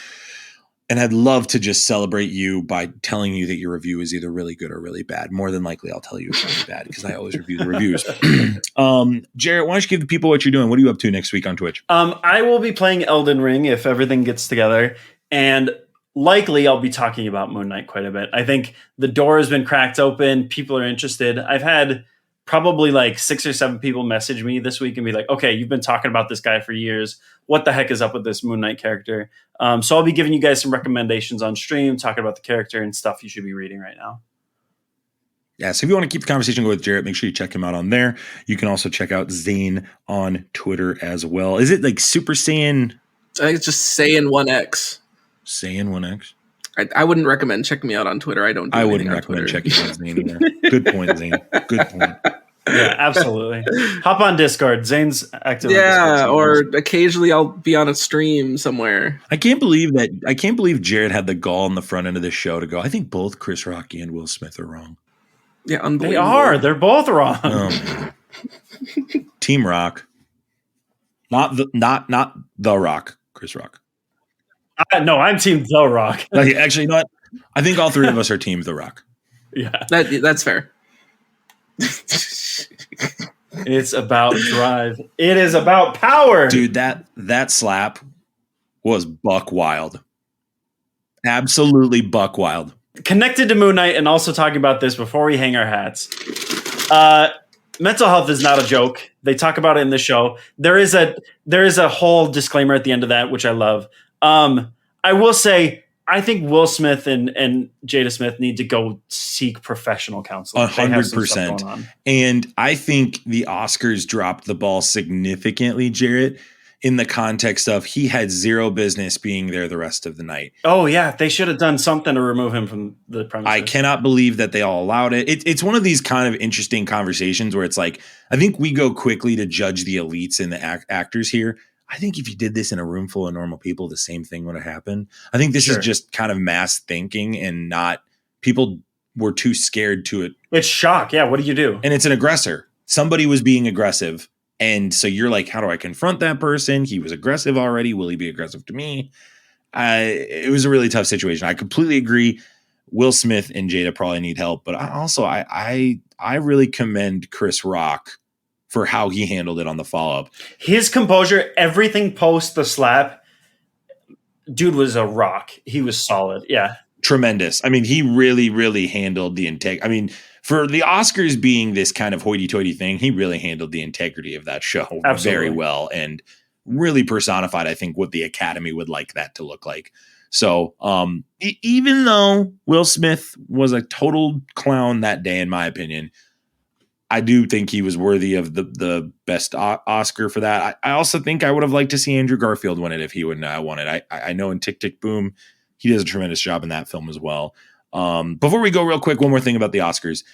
And I'd love to just celebrate you by telling you that your review is either really good or really bad. More than likely, I'll tell you it's really bad because I always review the reviews. Jarret, why don't you give the people what you're doing? What are you up to next week on Twitch? I will be playing Elden Ring if everything gets together. And likely I'll be talking about Moon Knight quite a bit. I think the door has been cracked open. People are interested. I've had probably like 6 or 7 people message me this week and be like, okay, you've been talking about this guy for years. What the heck is up with this Moon Knight character? So I'll be giving you guys some recommendations on stream, talking about the character and stuff you should be reading right now. Yeah, so if you want to keep the conversation going with Jarret, make sure you check him out on there. You can also check out Zayne on Twitter as well. Is it like Super Saiyan? I think it's just Saiyan 1X. Saiyan 1X? I wouldn't recommend checking me out on Twitter. I wouldn't recommend checking out Zayne either. Good point, Zayne. Good point. Yeah, absolutely. Hop on Discord. Zayne's active. Yeah, or occasionally I'll be on a stream somewhere. I can't believe Jarret had the gall on the front end of this show to go, I think both Chris Rock and Will Smith are wrong. Yeah, They unbelievable. are. They're both wrong. Team Rock. Not the Rock, Chris Rock. No, I'm Team The Rock. Like, actually, you know what? I think all 3 of us are Team The Rock. Yeah. That's fair. It's about drive. It is about power. Dude, that slap was buck wild. Absolutely buck wild. Connected to Moon Knight and also talking about this before we hang our hats. Mental health is not a joke. They talk about it in the show. There is a whole disclaimer at the end of that, which I love. I will say, I think Will Smith and Jada Smith need to go seek professional counseling. 100%. And I think the Oscars dropped the ball significantly, Jarret, in the context of he had zero business being there the rest of the night. Oh, yeah. They should have done something to remove him from the premises. I cannot believe that they all allowed it. It's one of these kind of interesting conversations where it's like, I think we go quickly to judge the elites and the actors here. I think if you did this in a room full of normal people, the same thing would have happened. I think this is just kind of mass thinking and not people were too scared to it. It's shock. Yeah. What do you do? And it's an aggressor. Somebody was being aggressive. And so you're like, how do I confront that person? He was aggressive already. Will he be aggressive to me? It was a really tough situation. I completely agree. Will Smith and Jada probably need help. But I really commend Chris Rock for how he handled it on the follow-up. His composure, everything post the slap, dude was a rock. He was solid. Yeah. Tremendous. I mean, he really, really handled the integrity. I mean, for the Oscars being this kind of hoity-toity thing, he really handled the integrity of that show very well and really personified, I think, what the Academy would like that to look like. So even though Will Smith was a total clown that day, in my opinion, I do think he was worthy of the best Oscar for that. I also think I would have liked to see Andrew Garfield win it if he would not won it. I know in Tick, Tick, Boom, he does a tremendous job in that film as well. Before we go real quick, one more thing about the Oscars.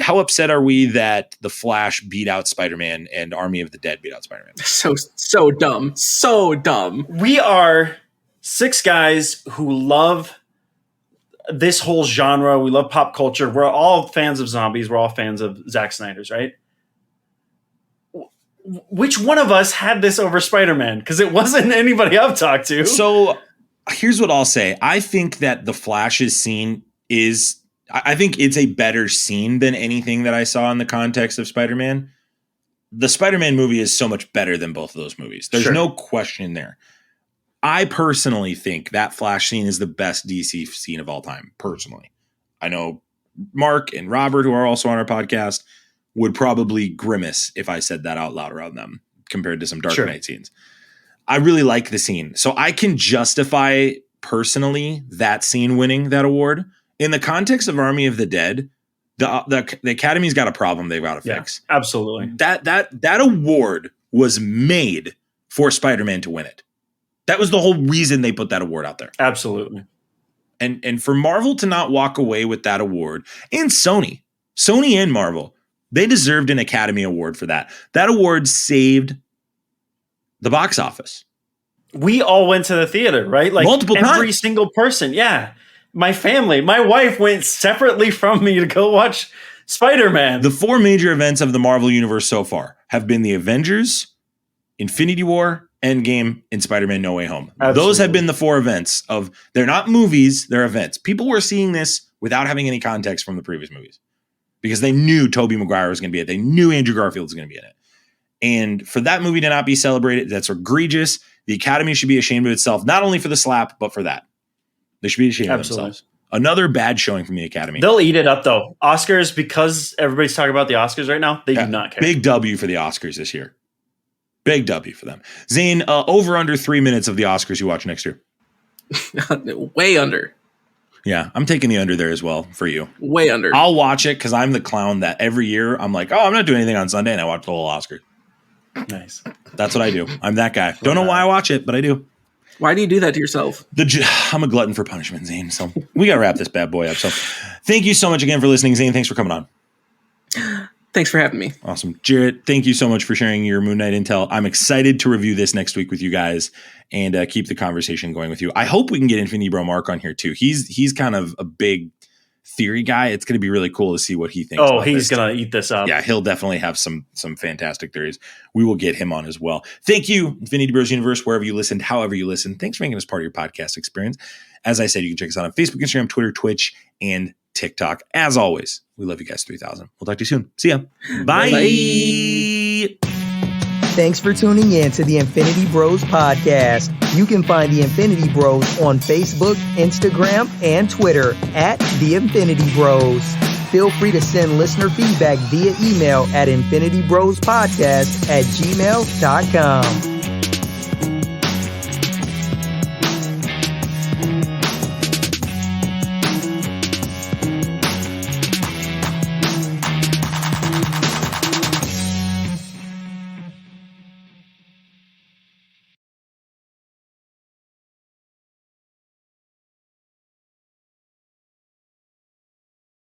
How upset are we that The Flash beat out Spider-Man and Army of the Dead beat out Spider-Man? So dumb. So dumb. We are 6 guys who love this whole genre. We love pop culture. We're all fans of zombies. We're all fans of Zack Snyder's, right? Which one of us had this over Spider-Man? Because it wasn't anybody I've talked to. So here's what I'll say. I think that The Flash's scene I think it's a better scene than anything that I saw in the context of Spider-Man. The Spider-Man movie is so much better than both of those movies. There's no question there. I personally think that Flash scene is the best DC scene of all time, personally. I know Mark and Robert, who are also on our podcast, would probably grimace if I said that out loud around them compared to some Dark Knight scenes. I really like the scene. So I can justify personally that scene winning that award. In the context of Army of the Dead, the Academy's got a problem they've got to fix. Absolutely. That award was made for Spider-Man to win it. That was the whole reason they put that award out there. Absolutely. And for Marvel to not walk away with that award, and Sony and Marvel, they deserved an Academy Award for that. That award saved the box office. We all went to the theater, right? Like multiple times. Every single person. Yeah. My family, my wife went separately from me to go watch Spider-Man. The 4 major events of the Marvel Universe so far have been the Avengers, Infinity War, Endgame, and Spider-Man No Way Home. Absolutely. Those have been the 4 events they're not movies, they're events. People were seeing this without having any context from the previous movies because they knew Tobey Maguire was going to be in it. They knew Andrew Garfield was going to be in it. And for that movie to not be celebrated, that's egregious. The Academy should be ashamed of itself, not only for the slap, but for that. They should be ashamed of Absolutely. themselves. Another bad showing from the Academy. They'll eat it up, though. Oscars, because everybody's talking about the Oscars right now, they do not care. Big W for the Oscars this year. Big W for them. Zayne, over under 3 minutes of the Oscars you watch next year. Way under. Yeah, I'm taking the under there as well for you. Way under. I'll watch it because I'm the clown that every year I'm like, oh, I'm not doing anything on Sunday, and I watch the whole Oscar. Nice. That's what I do. I'm that guy. Don't know why I watch it, but I do. Why do you do that to yourself? I'm a glutton for punishment, Zayne. So we got to wrap this bad boy up. So thank you so much again for listening, Zayne. Thanks for coming on. Thanks for having me. Awesome. Jarret, thank you so much for sharing your Moon Knight intel. I'm excited to review this next week with you guys and keep the conversation going with you. I hope we can get Infinity Bro Mark on here too. He's kind of a big theory guy. It's going to be really cool to see what he thinks. Oh, he's going to eat this up. Yeah, he'll definitely have some fantastic theories. We will get him on as well. Thank you, Infinity Bros Universe, wherever you listened, however you listened. Thanks for making us part of your podcast experience. As I said, you can check us out on Facebook, Instagram, Twitter, Twitch, and TikTok. As always, we love you guys 3000. We'll talk to you soon. See ya. Bye. Bye. Thanks for tuning in to the Infinity Bros podcast. You can find the Infinity Bros on Facebook, Instagram, and Twitter at the Infinity Bros. Feel free to send listener feedback via email at infinitybrospodcast@gmail.com.